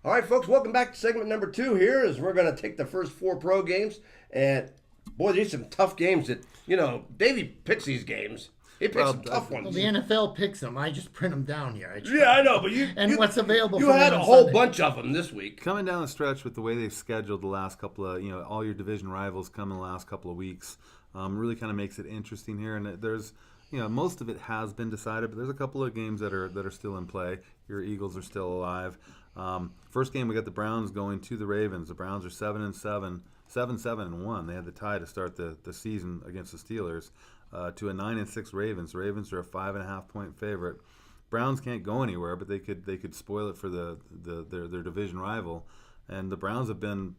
All right, folks, welcome back to segment number 2 here as we're going to take the first 4 pro games. And, boy, these are some tough games that, Davey picks these games. He picks some tough ones. Well, the NFL picks them. I just print them down here. Yeah, I know, but what's available you for had me a on whole Sunday. bunch of them this week. Coming down the stretch with the way they've scheduled the last couple of, all your division rivals come in the last couple of weeks, really kind of makes it interesting here. And there's, most of it has been decided, but there's a couple of games that are still in play. Your Eagles are still alive. First game, we got the Browns going to the Ravens. The Browns are 7-7, 7-1. They had the tie to start the season against the Steelers. To a 9-6 Ravens. The Ravens are a 5.5-point favorite. Browns can't go anywhere, but they could spoil it for their division rival. And the Browns have been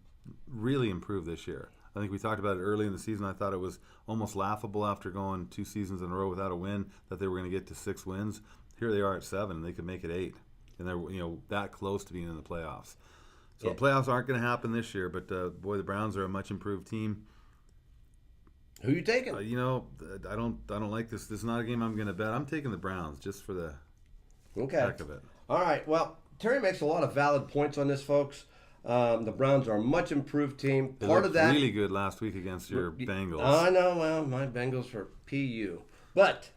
really improved this year. I think we talked about it early in the season. I thought it was almost laughable after going 2 seasons in a row without a win that they were going to get to 6 wins. Here they are at 7, and they could make it 8, and they're that close to being in the playoffs. So the playoffs aren't going to happen this year, but boy, the Browns are a much improved team. Who you taking? I don't like this. This is not a game I'm going to bet. I'm taking the Browns just for the heck of it. All right. Well, Terry makes a lot of valid points on this, folks. The Browns are a much improved team. They Part of that really good last week against your Bengals. I know. Well, my Bengals were PU, but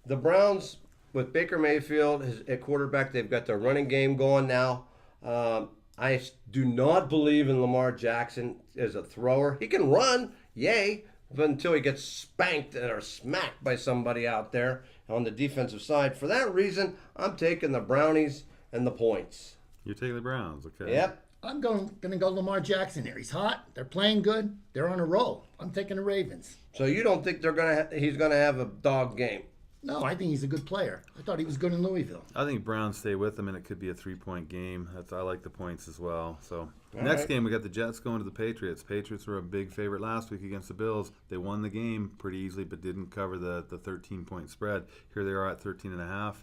the Browns with Baker Mayfield at quarterback, they've got their running game going now. I do not believe in Lamar Jackson as a thrower. He can run, yay. But until he gets spanked or smacked by somebody out there on the defensive side. For that reason, I'm taking the Brownies and the points. You're taking the Browns, okay? Yep. I'm going to go Lamar Jackson here. He's hot. They're playing good. They're on a roll. I'm taking the Ravens. So you don't think he's going to have a dog game? No, I think he's a good player. I thought he was good in Louisville. I think Browns stay with him, and it could be a 3-point game. I like the points as well. So next game, we got the Jets going to the Patriots. Patriots were a big favorite last week against the Bills. They won the game pretty easily, but didn't cover the 13-point spread. Here they are at 13.5.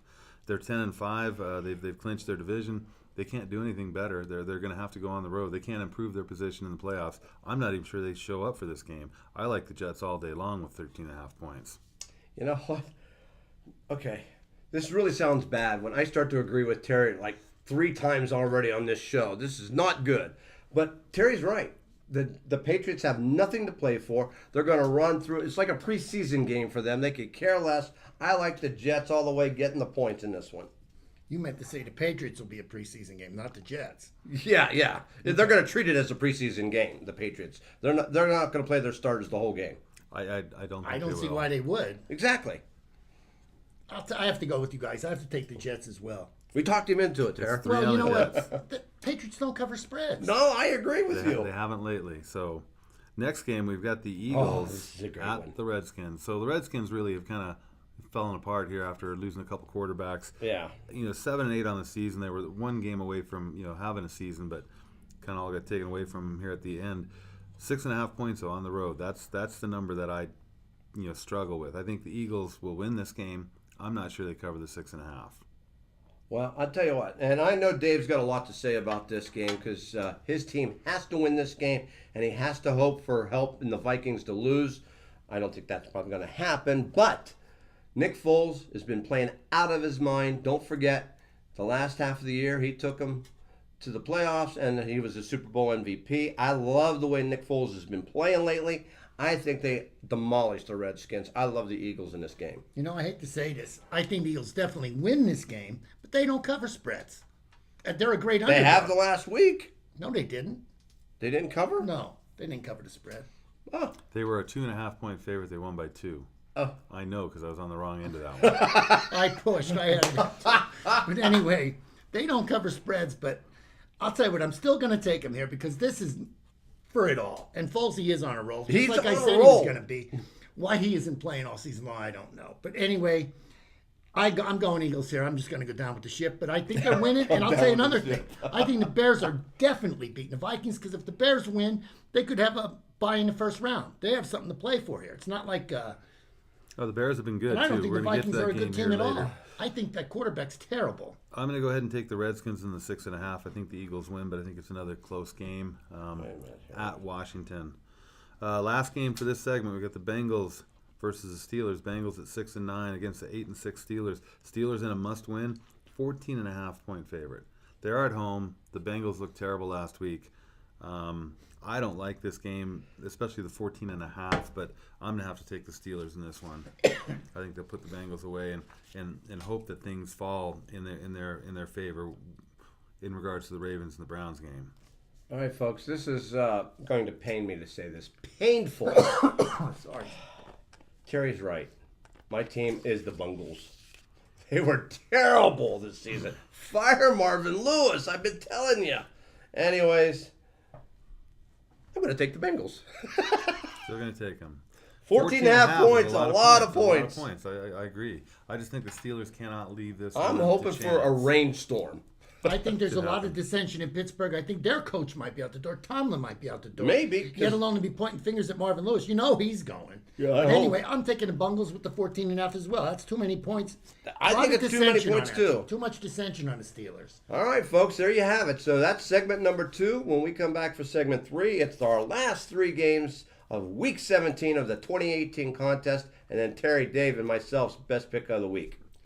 They're 10-5. They've clinched their division. They can't do anything better. They're going to have to go on the road. They can't improve their position in the playoffs. I'm not even sure they show up for this game. I like the Jets all day long with 13.5 points. You know what? Okay, this really sounds bad when I start to agree with Terry like 3 times already on this show. This is not good. But Terry's right. The Patriots have nothing to play for. They're going to run through. It's like a preseason game for them. They could care less. I like the Jets all the way getting the points in this one. You meant to say the Patriots will be a preseason game, not the Jets. Yeah. They're going to treat it as a preseason game, the Patriots. They're not going to play their starters the whole game. I don't think I don't they see will. why they would. Exactly. I have to go with you guys. I have to take the Jets as well. We talked him into it, Terry. Well, you know Jets. what? The Patriots don't cover spreads. No, I agree with They you. haven't lately. So next game, we've got the this Eagles is a great at one. the Redskins. So the Redskins really have kind of fallen apart here after losing a couple quarterbacks. Yeah. 7-8 on the season. They were 1 game away from having a season, but kind of all got taken away from them here at the end. 6.5 points though on the road. That's the number that I struggle with. I think the Eagles will win this game. I'm not sure they cover the 6.5. Well, I'll tell you what, and I know Dave's got a lot to say about this game because his team has to win this game, and he has to hope for help in the Vikings to lose. I don't think that's probably going to happen, but Nick Foles has been playing out of his mind. Don't forget, the last half of the year, he took them to the playoffs, and he was a Super Bowl MVP. I love the way Nick Foles has been playing lately. I think they demolished the Redskins. I love the Eagles in this game. You know, I hate to say this. I think the Eagles definitely win this game, but they don't cover spreads. They're a great underdog. They have the last week. No, they didn't. They didn't cover? No, they didn't cover the spread. Oh. They were a 2.5-point favorite. They won by 2. Oh. I know because I was on the wrong end of that one. I pushed. I had But anyway, they don't cover spreads, but I'll tell you what, I'm still going to take them here because this is for it all. And Foles, he is on a roll. Just He's like on I a said roll. he's going to be. Why he isn't playing all season long, I don't know. But anyway, I'm going Eagles here. I'm just going to go down with the ship. But I think they're winning. And I'll tell you another thing. I think the Bears are definitely beating the Vikings because if the Bears win, they could have a bye in the first round. They have something to play for here. It's not like... Oh, the Bears have been good, and I don't too. think We're the going to Vikings get are to a that good game team here at later. all. I think that quarterback's terrible. I'm going to go ahead and take the Redskins in the 6.5. I think the Eagles win, but I think it's another close game at Washington. Last game for this segment, we got the Bengals versus the Steelers. Bengals at 6-9 against the 8-6 Steelers. Steelers in a must-win, 14.5-point favorite. They are at home. The Bengals looked terrible last week. I don't like this game, especially the 14.5, but I'm gonna have to take the Steelers in this one. I think they'll put the Bengals away and hope that things fall in their favor in regards to the Ravens and the Browns game. All right, folks, this is going to pain me to say this. Painful. Sorry. Terry's right. My team is the Bungles. They were terrible this season. Fire Marvin Lewis, I've been telling you. Anyways, I'm going to take the Bengals. Still going to take them. 14.5 points, a lot of points. I agree. I just think the Steelers cannot leave this. I'm hoping for a rainstorm. I think there's a lot of dissension in Pittsburgh. I think their coach might be out the door. Tomlin might be out the door. Maybe. Let alone to be pointing fingers at Marvin Lewis. You know he's going. Yeah, But anyway, I'm taking the Bungles with the 14.5 as well. That's too many points. I think it's too many points, too. Too much dissension on the Steelers. All right, folks, there you have it. So that's segment number 2. When we come back for segment 3, it's our last 3 games of Week 17 of the 2018 contest, and then Terry, Dave, and myself's best pick of the week.